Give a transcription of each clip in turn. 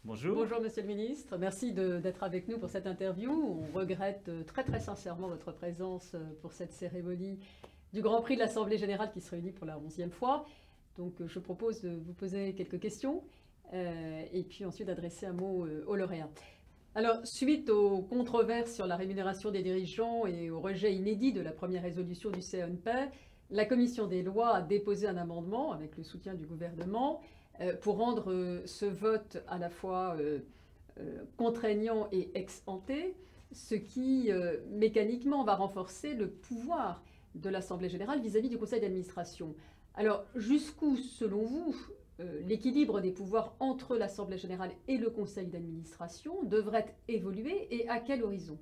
Bonjour. Bonjour Monsieur le Ministre, merci d'être avec nous pour cette interview. On regrette très sincèrement votre présence pour cette cérémonie du Grand Prix de l'Assemblée Générale qui se réunit pour la 11e fois. Donc je propose de vous poser quelques questions et puis ensuite d'adresser un mot aux lauréats. Alors, suite aux controverses sur la rémunération des dirigeants et au rejet inédit de la première résolution du CNP, la Commission des lois a déposé un amendement avec le soutien du gouvernement pour rendre ce vote à la fois contraignant et ex-ante, ce qui mécaniquement va renforcer le pouvoir de l'Assemblée générale vis-à-vis du Conseil d'administration. Alors, jusqu'où, selon vous, l'équilibre des pouvoirs entre l'Assemblée générale et le Conseil d'administration devrait évoluer et à quel horizon?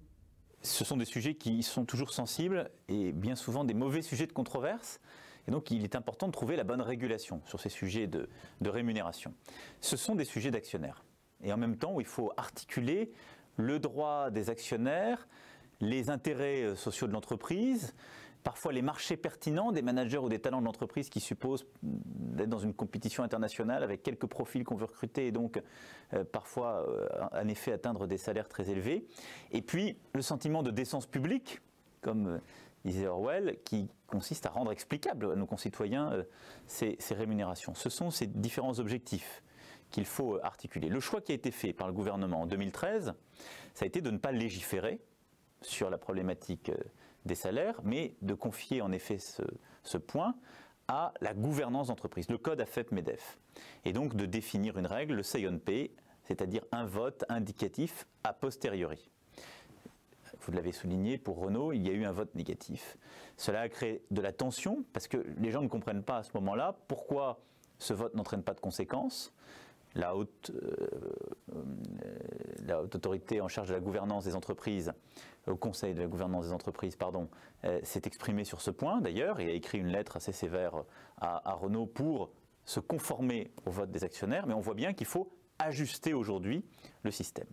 Ce sont des sujets qui sont toujours sensibles et bien souvent des mauvais sujets de controverse. Et donc il est important de trouver la bonne régulation sur ces sujets de rémunération. Ce sont des sujets d'actionnaires. Et en même temps, il faut articuler le droit des actionnaires, les intérêts sociaux de l'entreprise, parfois les marchés pertinents des managers ou des talents de l'entreprise qui supposent d'être dans une compétition internationale avec quelques profils qu'on veut recruter et donc parfois en effet atteindre des salaires très élevés. Et puis le sentiment de décence publique, comme disait Orwell, qui consiste à rendre explicable à nos concitoyens ces rémunérations. Ce sont ces différents objectifs qu'il faut articuler. Le choix qui a été fait par le gouvernement en 2013, ça a été de ne pas légiférer sur la problématique des salaires, mais de confier en effet ce point à la gouvernance d'entreprise, le code AFEP-MEDEF, et donc de définir une règle, le say on pay, c'est-à-dire un vote indicatif a posteriori. Vous l'avez souligné, pour Renault, il y a eu un vote négatif. Cela a créé de la tension, parce que les gens ne comprennent pas à ce moment-là pourquoi ce vote n'entraîne pas de conséquences. La haute autorité en charge de la gouvernance des entreprises, au Conseil de la gouvernance des entreprises, pardon, s'est exprimée sur ce point d'ailleurs et a écrit une lettre assez sévère à Renault pour se conformer au vote des actionnaires. Mais on voit bien qu'il faut ajuster aujourd'hui le système.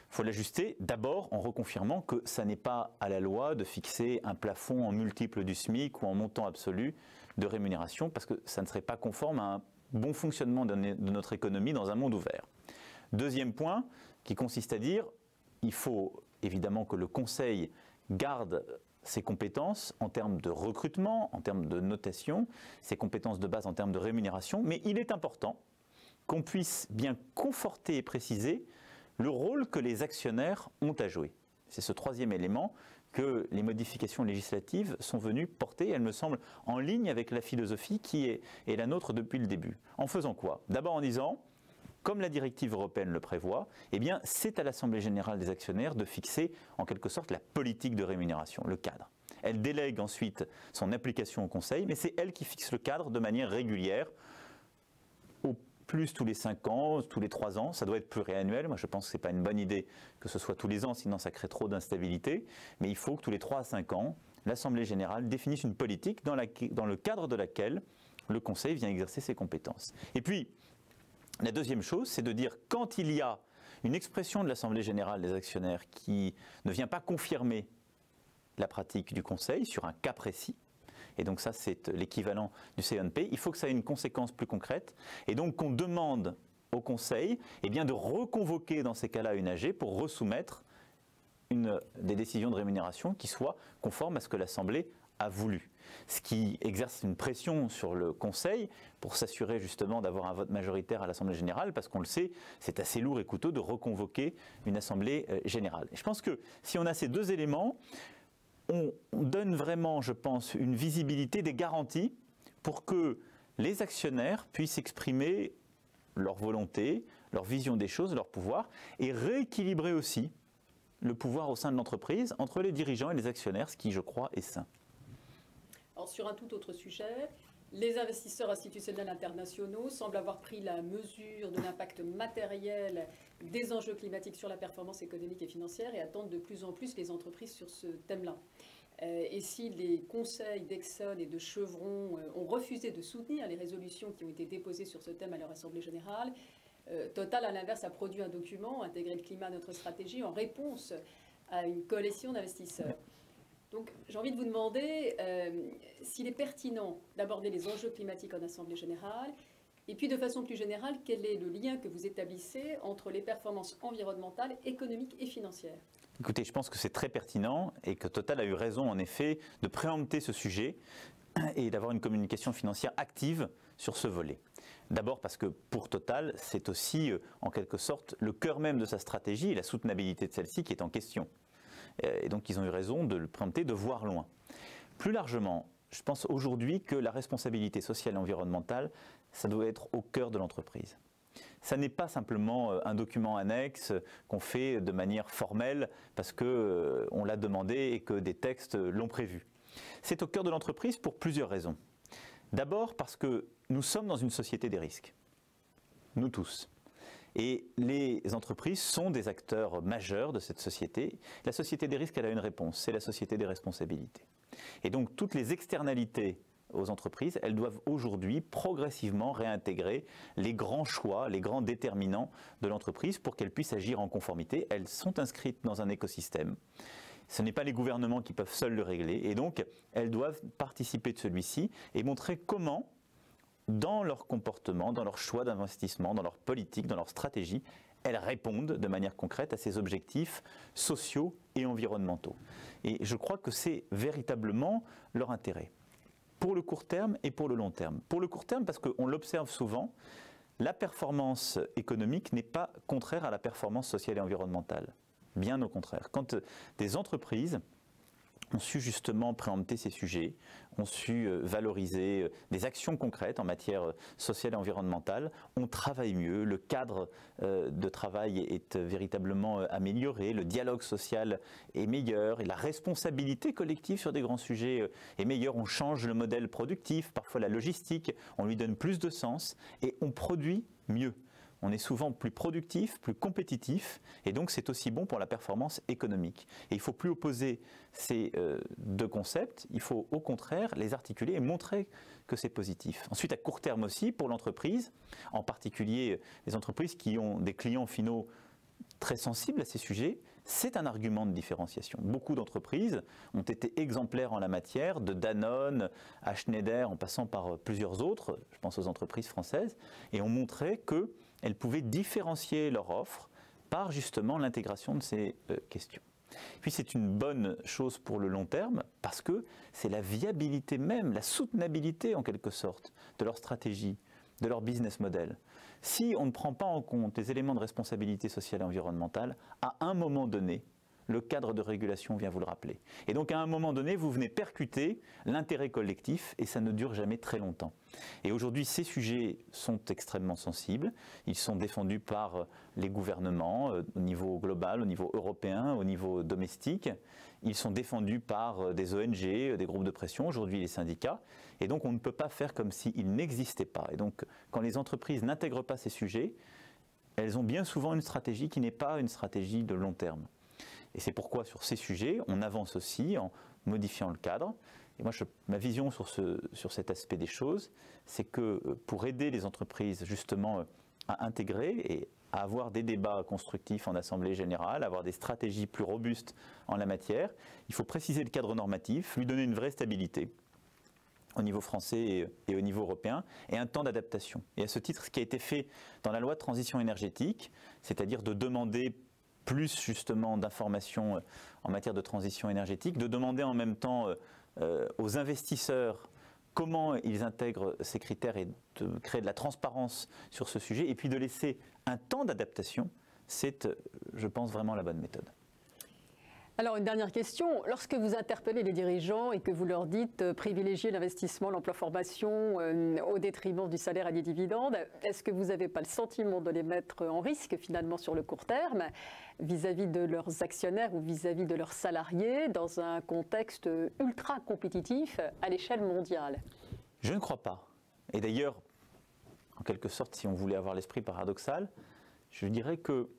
Il faut l'ajuster d'abord en reconfirmant que ça n'est pas à la loi de fixer un plafond en multiple du SMIC ou en montant absolu de rémunération, parce que ça ne serait pas conforme à un bon fonctionnement de notre économie dans un monde ouvert. Deuxième point, qui consiste à dire il faut évidemment que le Conseil garde ses compétences en termes de recrutement, en termes de notation, ses compétences de base en termes de rémunération, mais il est important qu'on puisse bien conforter et préciser le rôle que les actionnaires ont à jouer. C'est ce troisième élément que les modifications législatives sont venues porter. Elles me semblent en ligne avec la philosophie qui est la nôtre depuis le début. En faisant quoi? D'abord en disant, comme la directive européenne le prévoit, eh bien c'est à l'Assemblée générale des actionnaires de fixer en quelque sorte la politique de rémunération, le cadre. Elle délègue ensuite son application au Conseil, mais c'est elle qui fixe le cadre de manière régulière, au plus tous les 5 ans, tous les 3 ans, ça doit être pluriannuel. Moi je pense que ce n'est pas une bonne idée que ce soit tous les ans, sinon ça crée trop d'instabilité. Mais il faut que tous les 3 à 5 ans, l'Assemblée générale définisse une politique dans le cadre de laquelle le Conseil vient exercer ses compétences. Et puis, la deuxième chose, c'est de dire quand il y a une expression de l'Assemblée générale des actionnaires qui ne vient pas confirmer la pratique du Conseil sur un cas précis, et donc ça c'est l'équivalent du say on pay, il faut que ça ait une conséquence plus concrète, et donc qu'on demande au Conseil de reconvoquer dans ces cas-là une AG pour resoumettre des décisions de rémunération qui soient conformes à ce que l'Assemblée a voulu. Ce qui exerce une pression sur le Conseil pour s'assurer justement d'avoir un vote majoritaire à l'Assemblée générale, parce qu'on le sait, c'est assez lourd et coûteux de reconvoquer une Assemblée générale. Et je pense que si on a ces deux éléments, on donne vraiment, je pense, une visibilité, des garanties pour que les actionnaires puissent exprimer leur volonté, leur vision des choses, leur pouvoir, et rééquilibrer aussi le pouvoir au sein de l'entreprise entre les dirigeants et les actionnaires, ce qui, je crois, est sain. Alors, sur un tout autre sujet, les investisseurs institutionnels internationaux semblent avoir pris la mesure de l'impact matériel des enjeux climatiques sur la performance économique et financière et attendent de plus en plus les entreprises sur ce thème-là. Et si les conseils d'Exxon et de Chevron ont refusé de soutenir les résolutions qui ont été déposées sur ce thème à leur Assemblée générale, Total, à l'inverse, a produit un document, Intégrer le climat à notre stratégie, en réponse à une coalition d'investisseurs. Donc j'ai envie de vous demander s'il est pertinent d'aborder les enjeux climatiques en Assemblée générale Et puis de façon plus générale, quel est le lien que vous établissez entre les performances environnementales, économiques et financières? Écoutez, je pense que c'est très pertinent et que Total a eu raison en effet de préempter ce sujet et d'avoir une communication financière active sur ce volet. D'abord parce que pour Total, c'est aussi en quelque sorte le cœur même de sa stratégie et la soutenabilité de celle-ci qui est en question. Et donc ils ont eu raison de le préempter, de voir loin. Plus largement, je pense aujourd'hui que la responsabilité sociale et environnementale, ça doit être au cœur de l'entreprise. Ça n'est pas simplement un document annexe qu'on fait de manière formelle parce qu'on l'a demandé et que des textes l'ont prévu. C'est au cœur de l'entreprise pour plusieurs raisons. D'abord parce que nous sommes dans une société des risques, nous tous. Et les entreprises sont des acteurs majeurs de cette société. La société des risques, elle a une réponse, c'est la société des responsabilités. Et donc toutes les externalités aux entreprises, elles doivent aujourd'hui progressivement réintégrer les grands choix, les grands déterminants de l'entreprise pour qu'elles puissent agir en conformité. Elles sont inscrites dans un écosystème. Ce n'est pas les gouvernements qui peuvent seuls le régler et donc elles doivent participer de celui-ci et montrer comment, dans leur comportement, dans leur choix d'investissement, dans leur politique, dans leur stratégie, elles répondent de manière concrète à ces objectifs sociaux et environnementaux. Et je crois que c'est véritablement leur intérêt, pour le court terme et pour le long terme. Pour le court terme, parce qu'on l'observe souvent, la performance économique n'est pas contraire à la performance sociale et environnementale. Bien au contraire. Quand des entreprises ont su justement préempter ces sujets, ont su valoriser des actions concrètes en matière sociale et environnementale, on travaille mieux, le cadre de travail est véritablement amélioré, le dialogue social est meilleur et la responsabilité collective sur des grands sujets est meilleure. On change le modèle productif, parfois la logistique, on lui donne plus de sens et on produit mieux. On est souvent plus productif, plus compétitif, et donc c'est aussi bon pour la performance économique. Et il ne faut plus opposer ces deux concepts, il faut au contraire les articuler et montrer que c'est positif. Ensuite, à court terme aussi, pour l'entreprise, en particulier les entreprises qui ont des clients finaux très sensibles à ces sujets, c'est un argument de différenciation. Beaucoup d'entreprises ont été exemplaires en la matière, de Danone à Schneider, en passant par plusieurs autres, je pense aux entreprises françaises, et ont montré qu'elles pouvaient différencier leur offre par justement l'intégration de ces questions. Puis c'est une bonne chose pour le long terme parce que c'est la viabilité même, la soutenabilité en quelque sorte de leur stratégie, de leur business model. Si on ne prend pas en compte les éléments de responsabilité sociale et environnementale, à un moment donné, le cadre de régulation vient vous le rappeler. Et donc à un moment donné, vous venez percuter l'intérêt collectif et ça ne dure jamais très longtemps. Et aujourd'hui, ces sujets sont extrêmement sensibles. Ils sont défendus par les gouvernements au niveau global, au niveau européen, au niveau domestique. Ils sont défendus par des ONG, des groupes de pression, aujourd'hui les syndicats. Et donc on ne peut pas faire comme s'ils n'existaient pas. Et donc quand les entreprises n'intègrent pas ces sujets, elles ont bien souvent une stratégie qui n'est pas une stratégie de long terme. Et c'est pourquoi sur ces sujets, on avance aussi en modifiant le cadre. Et moi, ma vision sur cet aspect des choses, c'est que pour aider les entreprises justement à intégrer et à avoir des débats constructifs en assemblée générale, avoir des stratégies plus robustes en la matière, il faut préciser le cadre normatif, lui donner une vraie stabilité au niveau français et au niveau européen, et un temps d'adaptation. Et à ce titre, ce qui a été fait dans la loi de transition énergétique, c'est-à-dire de demander plus justement d'informations en matière de transition énergétique, de demander en même temps aux investisseurs comment ils intègrent ces critères et de créer de la transparence sur ce sujet, et puis de laisser un temps d'adaptation, c'est, je pense, vraiment la bonne méthode. Alors, une dernière question. Lorsque vous interpellez les dirigeants et que vous leur dites privilégier l'investissement, l'emploi-formation au détriment du salaire et des dividendes, est-ce que vous n'avez pas le sentiment de les mettre en risque finalement sur le court terme vis-à-vis de leurs actionnaires ou vis-à-vis de leurs salariés dans un contexte ultra compétitif à l'échelle mondiale? Je ne crois pas. Et d'ailleurs, en quelque sorte, si on voulait avoir l'esprit paradoxal, je dirais que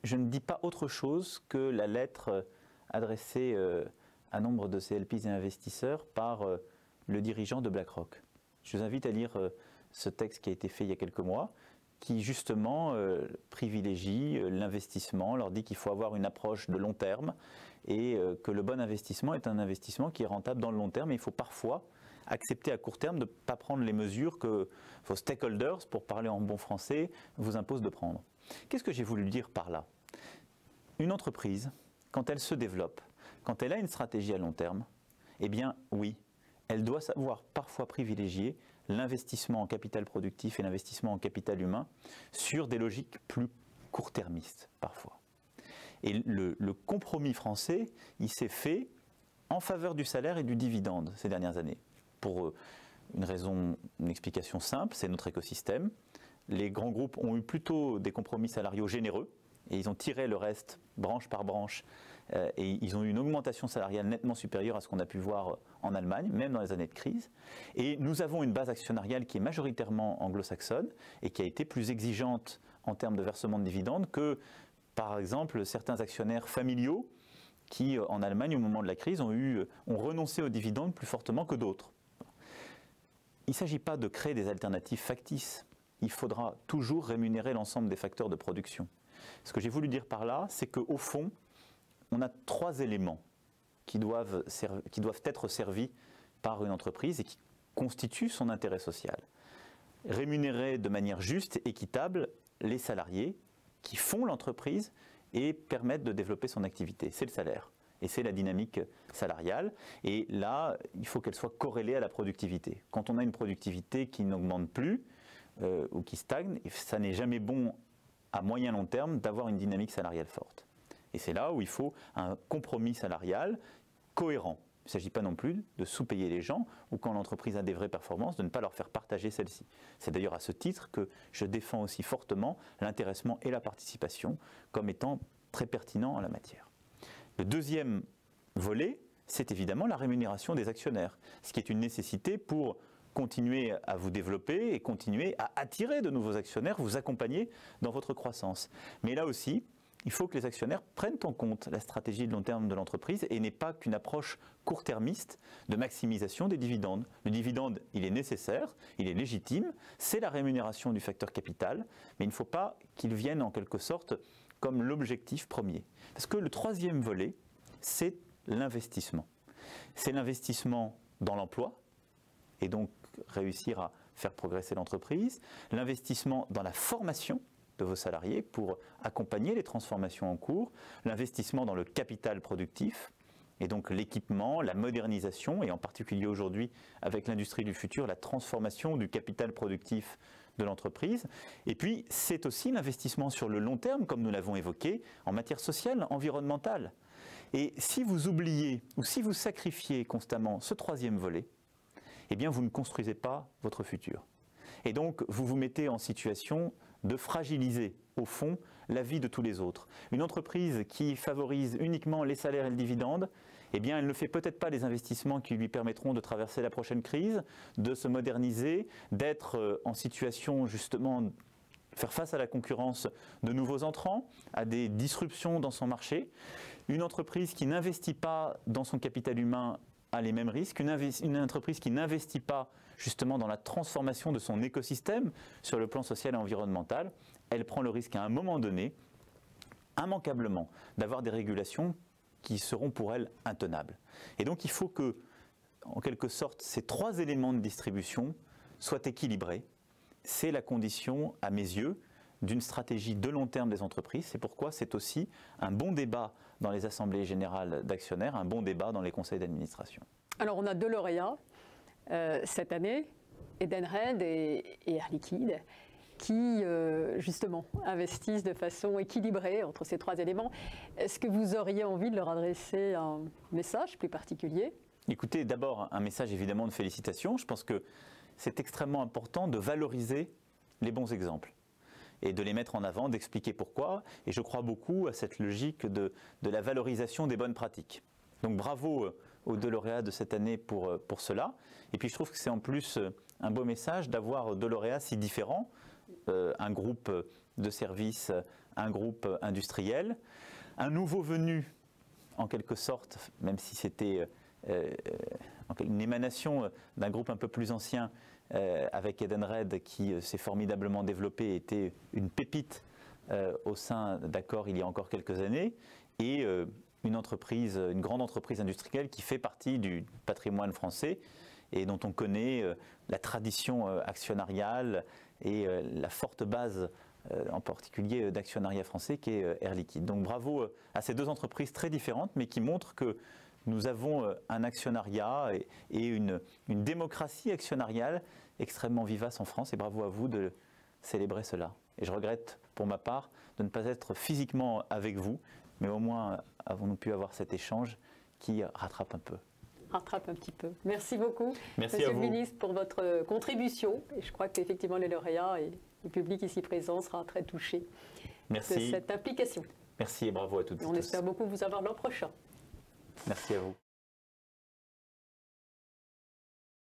je ne dis pas autre chose que la lettre adressée à nombre de CLPs et investisseurs par le dirigeant de BlackRock. Je vous invite à lire ce texte qui a été fait il y a quelques mois, qui justement privilégie l'investissement, leur dit qu'il faut avoir une approche de long terme et que le bon investissement est un investissement qui est rentable dans le long terme. Et il faut parfois accepter à court terme de ne pas prendre les mesures que vos stakeholders, pour parler en bon français, vous imposent de prendre. Qu'est-ce que j'ai voulu dire par là? Une entreprise, quand elle se développe, quand elle a une stratégie à long terme, eh bien oui, elle doit savoir parfois privilégier l'investissement en capital productif et l'investissement en capital humain sur des logiques plus court-termistes parfois. Et le compromis français, il s'est fait en faveur du salaire et du dividende ces dernières années. Pour une explication simple, c'est notre écosystème. Les grands groupes ont eu plutôt des compromis salariaux généreux et ils ont tiré le reste branche par branche et ils ont eu une augmentation salariale nettement supérieure à ce qu'on a pu voir en Allemagne, même dans les années de crise. Et nous avons une base actionnariale qui est majoritairement anglo-saxonne et qui a été plus exigeante en termes de versement de dividendes que, par exemple, certains actionnaires familiaux qui, en Allemagne, au moment de la crise, ont renoncé aux dividendes plus fortement que d'autres. Il ne s'agit pas de créer des alternatives factices. Il faudra toujours rémunérer l'ensemble des facteurs de production. Ce que j'ai voulu dire par là, c'est qu'au fond, on a 3 éléments qui doivent être servis par une entreprise et qui constituent son intérêt social. Rémunérer de manière juste et équitable les salariés qui font l'entreprise et permettent de développer son activité. C'est le salaire et c'est la dynamique salariale. Et là, il faut qu'elle soit corrélée à la productivité. Quand on a une productivité qui n'augmente plus ou qui stagne, ça n'est jamais bon à moyen long terme d'avoir une dynamique salariale forte. Et c'est là où il faut un compromis salarial cohérent. Il ne s'agit pas non plus de sous-payer les gens ou quand l'entreprise a des vraies performances, de ne pas leur faire partager celles-ci. C'est d'ailleurs à ce titre que je défends aussi fortement l'intéressement et la participation comme étant très pertinents en la matière. Le deuxième volet, c'est évidemment la rémunération des actionnaires, ce qui est une nécessité pour continuer à vous développer et continuer à attirer de nouveaux actionnaires, vous accompagner dans votre croissance. Mais là aussi, il faut que les actionnaires prennent en compte la stratégie de long terme de l'entreprise et n'aient pas qu'une approche court-termiste de maximisation des dividendes. Le dividende, il est nécessaire, il est légitime, c'est la rémunération du facteur capital, mais il ne faut pas qu'il vienne en quelque sorte comme l'objectif premier. Parce que le troisième volet, c'est l'investissement. C'est l'investissement dans l'emploi et donc réussir à faire progresser l'entreprise, l'investissement dans la formation de vos salariés pour accompagner les transformations en cours, l'investissement dans le capital productif, et donc l'équipement, la modernisation, et en particulier aujourd'hui avec l'industrie du futur, la transformation du capital productif de l'entreprise. Et puis c'est aussi l'investissement sur le long terme, comme nous l'avons évoqué, en matière sociale, environnementale. Et si vous oubliez ou si vous sacrifiez constamment ce troisième volet, eh bien vous ne construisez pas votre futur. Et donc vous vous mettez en situation de fragiliser, au fond, la vie de tous les autres. Une entreprise qui favorise uniquement les salaires et le dividende, eh bien, elle ne fait peut-être pas les investissements qui lui permettront de traverser la prochaine crise, de se moderniser, d'être en situation justement de faire face à la concurrence de nouveaux entrants, à des disruptions dans son marché. Une entreprise qui n'investit pas dans son capital humain a les mêmes risques. Une entreprise qui n'investit pas justement dans la transformation de son écosystème sur le plan social et environnemental, elle prend le risque à un moment donné, immanquablement, d'avoir des régulations qui seront pour elle intenables. Et donc il faut que, en quelque sorte, ces 3 éléments de distribution soient équilibrés. C'est la condition, à mes yeux, d'une stratégie de long terme des entreprises. C'est pourquoi c'est aussi un bon débat dans les assemblées générales d'actionnaires, un bon débat dans les conseils d'administration. Alors on a 2 lauréats cette année, Edenred et Air Liquide, qui justement investissent de façon équilibrée entre ces 3 éléments. Est-ce que vous auriez envie de leur adresser un message plus particulier? Écoutez, d'abord un message évidemment de félicitations. Je pense que c'est extrêmement important de valoriser les bons exemples et de les mettre en avant, d'expliquer pourquoi. Et je crois beaucoup à cette logique de la valorisation des bonnes pratiques. Donc bravo aux 2 lauréats de cette année pour cela. Et puis je trouve que c'est en plus un beau message d'avoir 2 lauréats si différents, un groupe de services, un groupe industriel, un nouveau venu en quelque sorte, même si c'était une émanation d'un groupe un peu plus ancien, avec Edenred qui s'est formidablement développé, était une pépite au sein d'Accor il y a encore quelques années, et une grande entreprise industrielle qui fait partie du patrimoine français et dont on connaît la tradition actionnariale et la forte base en particulier d'actionnariat français qui est Air Liquide. Donc bravo à ces deux entreprises très différentes mais qui montrent que nous avons un actionnariat et une démocratie actionnariale extrêmement vivace en France et bravo à vous de célébrer cela. Et je regrette pour ma part de ne pas être physiquement avec vous, mais au moins avons-nous pu avoir cet échange qui rattrape un peu. Rattrape un petit peu. Merci beaucoup, Merci Monsieur à le vous. ministre, pour votre contribution. Et je crois qu'effectivement, les lauréats et le public ici présent sera très touché de cette implication. Merci et bravo à toutes et tous. On espère beaucoup vous avoir l'an prochain. Merci à vous.